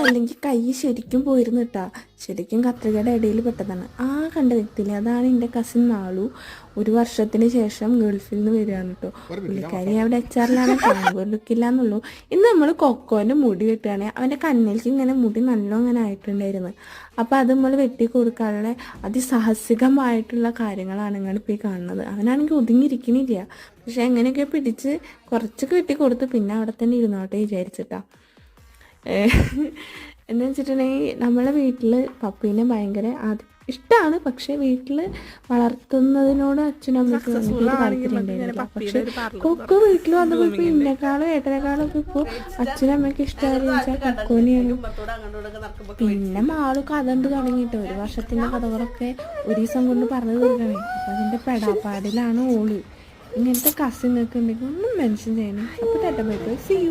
അല്ലെങ്കിൽ കൈ ശരിക്കും പോയിരുന്നു കേട്ടാ. ശരിക്കും കത്രികയുടെ ഇടയിൽ പെട്ടതാണ്. കണ്ട വ്യക്തിയില്ലേ, അതാണ് എൻ്റെ കസിൻ നാളു. 1 വർഷത്തിന് ശേഷം ഗൾഫിൽ നിന്ന് വരികയാണ് കേട്ടോ. പുള്ളിക്കാരി അവിടെ HR-ലാണ്, കാണുമ്പോൾ ലുക്കില്ല എന്നുള്ളൂ. ഇന്ന് നമ്മൾ കൊക്കോൻ്റെ മുടി വെട്ടുകയാണ്. അവൻ്റെ കണ്ണിലേക്ക് ഇങ്ങനെ മുടി നല്ല അങ്ങനെ ആയിട്ടുണ്ടായിരുന്നു. അപ്പോൾ അത് നമ്മൾ വെട്ടി കൊടുക്കാനുള്ള അതിസാഹസികമായിട്ടുള്ള കാര്യങ്ങളാണ് നിങ്ങളിപ്പോൾ ഈ കാണുന്നത്. അവനാണെങ്കിൽ ഒതുങ്ങിയിരിക്കണില്ല. പക്ഷെ എങ്ങനെയൊക്കെ പിടിച്ച് കുറച്ചൊക്കെ വെട്ടി കൊടുത്ത് പിന്നെ അവിടെ തന്നെ ഇരുന്നോട്ടെ വിചാരിച്ചിട്ടാ. എന്ന് വെച്ചിട്ടുണ്ടെങ്കിൽ നമ്മളെ വീട്ടിൽ പപ്പീനെ ഭയങ്കര ഇഷ്ടമാണ്. പക്ഷെ വീട്ടിൽ വളർത്തുന്നതിനോട് അച്ഛനും അമ്മയ്ക്കും എനിക്കൊരു താല്പര്യം ഉണ്ടായിരുന്നില്ല. പക്ഷെ കൊക്കോ വീട്ടിൽ വന്നപ്പോൾ ഇപ്പോൾ ഇന്നെക്കാളും ഏട്ടനേക്കാളും ഒക്കെ ഇപ്പോൾ അച്ഛനും അമ്മയ്ക്ക് ഇഷ്ടമായെന്ന് വെച്ചാൽ കൊക്കോനെയാണ്. പിന്നെ മാള് കഥ ഉണ്ട് തുടങ്ങിയിട്ട് 1 വർഷത്തിൻ്റെ കഥകളൊക്കെ 1 ദിവസം കൊണ്ട് പറഞ്ഞു തീർക്കണേ. അപ്പം അതിൻ്റെ പെടാപ്പാടിലാണ് ഓള്. ഇങ്ങനത്തെ കസിനൊക്കെ ഉണ്ടെങ്കിൽ ഒന്നും മെൻഷൻ ചെയ്യണേ. അപ്പോൾ tata bye bye, see U.